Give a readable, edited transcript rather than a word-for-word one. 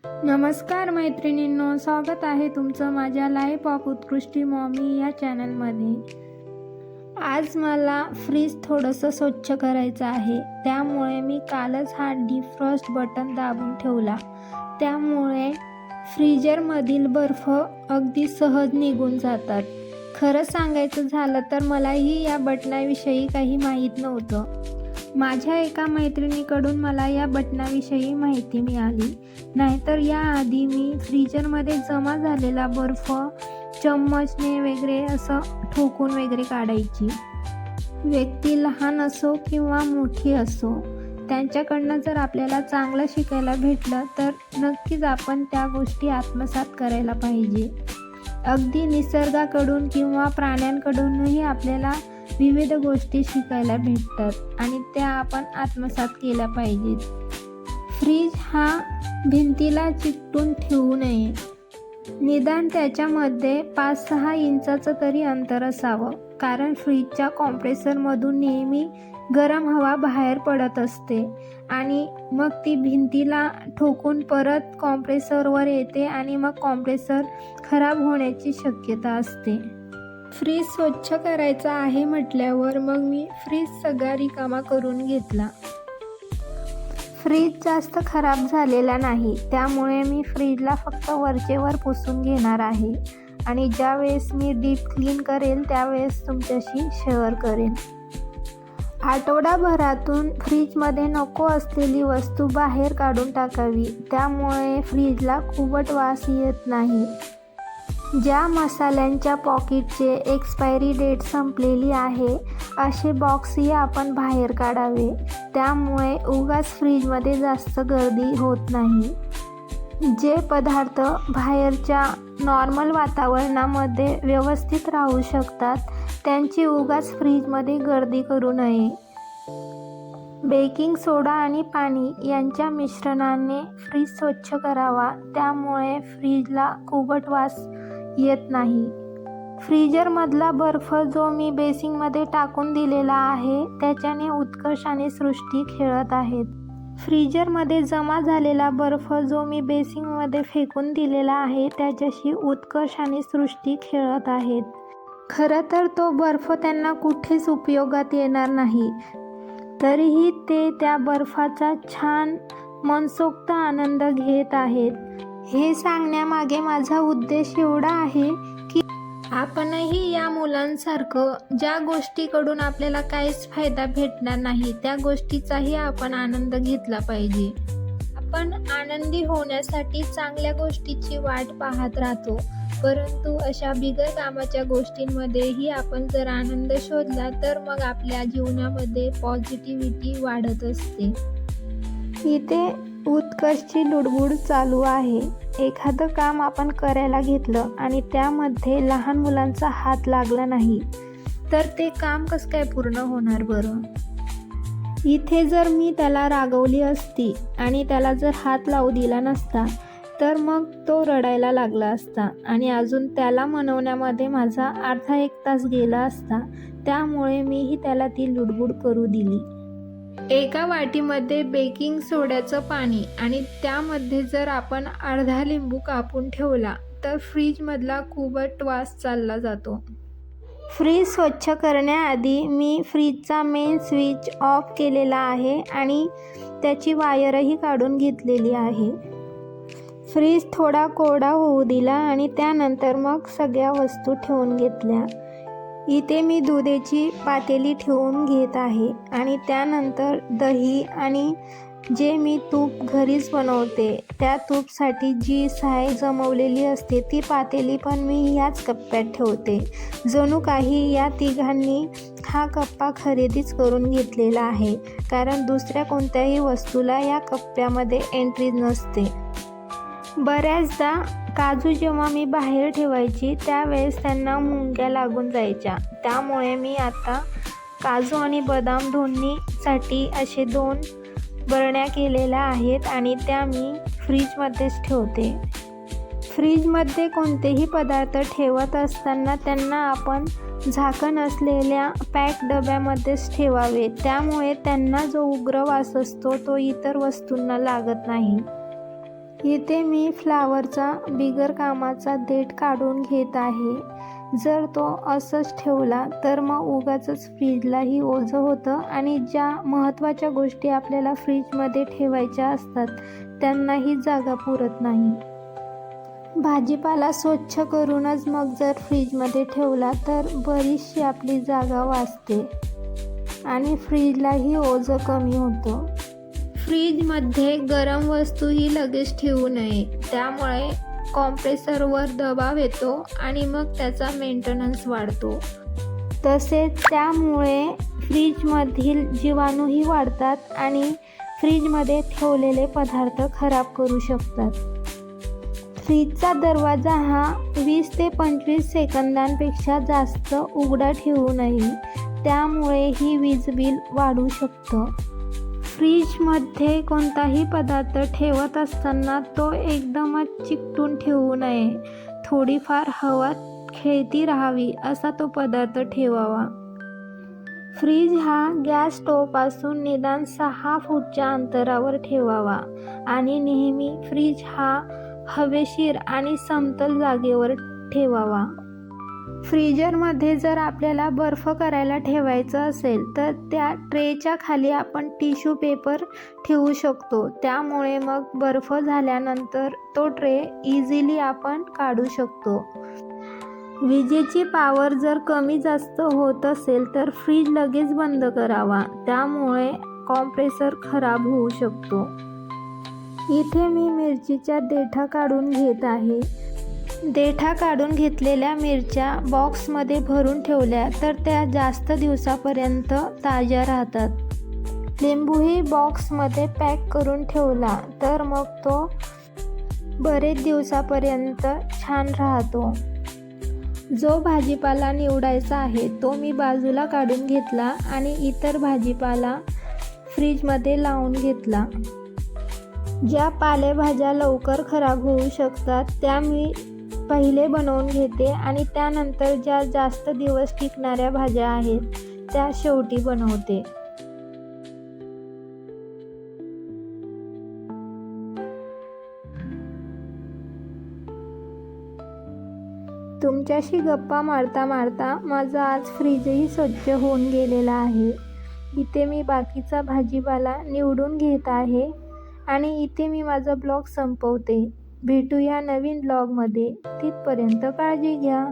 नमस्कार मैत्रिणींनो, स्वागत आहे तुमचं माझ्या लाईफ ऑफ उत्कृष्टी मॉमी या चॅनलमध्ये। आज मला फ्रीज थोडंसं स्वच्छ करायचं आहे, त्यामुळे मी कालच हा डिफ्रॉस्ट बटन दाबून ठेवला। त्यामुळे फ्रीजरमधील बर्फ अगदी सहज निघून जातात। खरं सांगायचं झालं तर मलाही या बटनाविषयी काही माहीत नव्हतं। माझ्या एका मैत्रिणीकडून मला या बटनाविषयी माहिती मिळाली, नाहीतर याआधी मी फ्रीजरमध्ये जमा झालेला बर्फ चम्मचने वगैरे असं ठोकून वगैरे काढायची। व्यक्ती लहान असो किंवा मोठी असो, त्यांच्याकडनं जर आपल्याला चांगलं शिकायला भेटलं तर नक्कीच आपण त्या गोष्टी आत्मसात करायला पाहिजे। अगदी निसर्गाकडून किंवा प्राण्यांकडूनही आपल्याला विविध गोष्टी शिकायला भेटतात आणि त्या आपण आत्मसात केल्या पाहिजेत। फ्रीज हा भिंतीला चिकटून ठेवू नये, निदान त्याच्यामध्ये 5-6 इंचाचं तरी अंतर असावं, कारण फ्रीजच्या कॉम्प्रेसरमधून नेहमी गरम हवा बाहेर पडत असते आणि मग ती भिंतीला ठोकून परत कॉम्प्रेसरवर येते आणि मग कॉम्प्रेसर खराब होण्याची शक्यता असते। फ्रीज स्वच्छ करायचा आहे म्हटल्यावर मग मी फ्रीज सगळा रिकामा करून घेतला। फ्रीज जास्त खराब झालेला नाही, त्यामुळे मी फ्रीजला फक्त वरचेवर पुसून घेणार आहे आणि ज्यावेळेस मी डीप क्लीन करेल त्यावेळेस तुमच्याशी शेअर करेन। आठवडाभरातून फ्रीजमध्ये नको असलेली वस्तू बाहेर काढून टाकावी, त्यामुळे फ्रीजला खूपच वास येत नाही। ज्या मसाल्यांच्या पॉकेटचे एक्सपायरी डेट संपलेली आहे असे बॉक्सही आपण बाहेर काढावे, त्यामुळे उगाच फ्रीजमध्ये जास्त गर्दी होत नाही। जे पदार्थ बाहेरच्या नॉर्मल वातावरणामध्ये व्यवस्थित राहू शकतात त्यांची उगाच फ्रीजमध्ये गर्दी करू नये। बेकिंग सोडा आणि पाणी यांच्या मिश्रणाने फ्रीज स्वच्छ करावा, त्यामुळे फ्रीजला खूपच वास येत नाही। फ्रीजरमधला बर्फ जो मी बेसिंगमध्ये टाकून दिलेला आहे त्याच्याने उत्कर्ष आणि सृष्टी खेळत आहेत। फ्रीजरमध्ये जमा झालेला बर्फ जो मी बेसिंगमध्ये फेकून दिलेला आहे त्याच्याशी उत्कर्ष आणि सृष्टी खेळत आहेत। खरं तर तो बर्फ त्यांना कुठेच उपयोगात येणार नाही, तरीही ते त्या बर्फाचा छान मनसोक्त आनंद घेत आहेत। हे सांगण्यामागे माझा उद्देश एवढा आहे की आपणही या मुलांसारखं ज्या गोष्टीकडून आपल्याला काहीच फायदा भेटणार नाही त्या गोष्टीचाही आपण आनंद घेतला पाहिजे। आपण आनंदी होण्यासाठी चांगल्या गोष्टीची वाट पाहत राहतो, परंतु अशा बिगर कामाच्या गोष्टींमध्येही आपण जर आनंद शोधला तर मग आपल्या जीवनामध्ये पॉझिटिव्हिटी वाढत असते। इथे उत्कर्षची लुडबुड चालू आहे। एखादं काम आपण करायला घेतलं आणि त्यामध्ये लहान मुलांचा हात लागला नाही तर ते काम कसं काय पूर्ण होणार बरं? इथे जर मी त्याला रागवली असती आणि त्याला जर हात लावू दिला नसता तर मग तो रडायला लागला असता आणि अजून त्याला मनवण्यामध्ये माझा अर्धा 1 तास गेला असता, त्यामुळे मीही त्याला ती लुडबुड करू दिली। एका वाटीमध्ये बेकिंग सोड्याचं पाणी आणि त्यामध्ये जर आपण अर्धा लिंबू कापून ठेवला तर फ्रीजमधला खूपच वास चालला जातो। फ्रीज स्वच्छ करण्याआधी मी फ्रीजचा मेन स्विच ऑफ केलेला आहे आणि त्याची वायरही काढून घेतलेली आहे। फ्रीज थोडा कोरडा होऊ दिला आणि त्यानंतर मग सगळ्या वस्तू ठेवून घेतल्या। इथे मी दुधाची पातेली ठेवून घेत आहे आणि त्यानंतर दही आणि जे मी तूप घरीच बनवते त्या तूपसाठी जी साय जमवलेली असते ती पातेली पण मी याच कप्प्यात ठेवते। जणू काही या तिघांनी हा कप्पा खरेदीच करून घेतलेला आहे, कारण दुसऱ्या कोणत्याही वस्तूला या कप्प्यामध्ये एंट्री नसते। बऱ्याचदा काजू जेव्हा मी बाहेर ठेवायची त्यावेळेस त्यांना मुंग्या लागून जायच्या, त्यामुळे मी आता काजू आणि बदाम दोन्हीसाठी असे 2 बरण्या केलेल्या आहेत आणि त्या मी फ्रीजमध्येच ठेवते। फ्रीजमध्ये कोणतेही पदार्थ ठेवत असताना त्यांना आपण झाकण असलेल्या पॅक डब्यामध्येच ठेवावे, त्यामुळे त्यांना जो उग्र वास असतो तो इतर वस्तूंना लागत नाही। इथे मी फ्लावरचा बिगर कामाचा देठ काढून घेत आहे. जर तो असंच ठेवला तर मग उगाचच फ्रीजलाही ओझं होतं आणि ज्या महत्त्वाच्या गोष्टी आपल्याला फ्रीजमध्ये ठेवायच्या असतात त्यांनाही जागा पुरत नाही. भाजीपाला स्वच्छ करूनच मग जर फ्रीजमध्ये ठेवला तर बरीचशी आपली जागा वाचते आणि फ्रीजलाही ओझं कमी होतं. फ्रीजमध्ये गरम वस्तूही लगेच ठेवू नये, त्यामुळे कॉम्प्रेसरवर दबाव येतो आणि मग त्याचा मेंटेनन्स वाढतो. तसेच त्यामुळे फ्रीजमधील जीवाणूही वाढतात आणि फ्रीजमध्ये ठेवलेले पदार्थ खराब करू शकतात. फ्रीजचा दरवाजा हा 20 ते 25 सेकंदांपेक्षा जास्त उघडा ठेवू नये, त्यामुळे ही वीज बिल वाढू शकतं. फ्रीजमध्ये कोणताही पदार्थ ठेवत असताना तो एकदमच चिकटून ठेवू नये. थोडीफार हवा खेळती राहावी असा तो पदार्थ ठेवावा. फ्रीज हा गॅस स्टोव्हपासून निदान 6 फूटच्या अंतरावर ठेवावा आणि नेहमी फ्रीज हा हवेशीर आणि समतल जागेवर ठेवावा. फ्रीजरमध्ये जर आपल्याला बर्फ करायला ठेवायचं असेल तर त्या ट्रेच्या खाली आपण टिश्यू पेपर ठेवू शकतो. त्यामुळे मग बर्फ झाल्यानंतर तो ट्रे इझिली आपण काढू शकतो. विजेची पॉवर जर कमी जास्त होत असेल तर फ्रीज लगेच बंद करावा, त्यामुळे कॉम्प्रेसर खराब होऊ शकतो. इथे मी मिरचीच्या देठा काढून घेत आहे. देठा काढून घेतलेल्या मिरच्या बॉक्समध्ये भरून ठेवल्या तर त्या जास्त दिवसापर्यंत ताज्या राहतात. लिंबूही बॉक्समध्ये पॅक करून ठेवला तर मग तो बरेच दिवसापर्यंत छान राहतो. जो भाजीपाला निवडायचा आहे तो मी बाजूला काढून घेतला आणि इतर भाजीपाला फ्रीजमध्ये लावून घेतला. ज्या पालेभाज्या लवकर खराब होऊ शकतात त्या मी पहिले बनवून घेते आणि त्यानंतर ज्या जास्त दिवस टिकणाऱ्या भाज्या आहेत त्या शेवटी बनवते. तुमच्याशी गप्पा मारता मारता माझा आज फ्रीजही स्वच्छ होऊन गेलेला आहे. इथे मी बाकीचा भाजीपाला निवडून घेत आहे आणि इथे मी माझा ब्लॉग संपवते. भेटूया नवीन ब्लॉगमध्ये. तिथपर्यंत काळजी घ्या.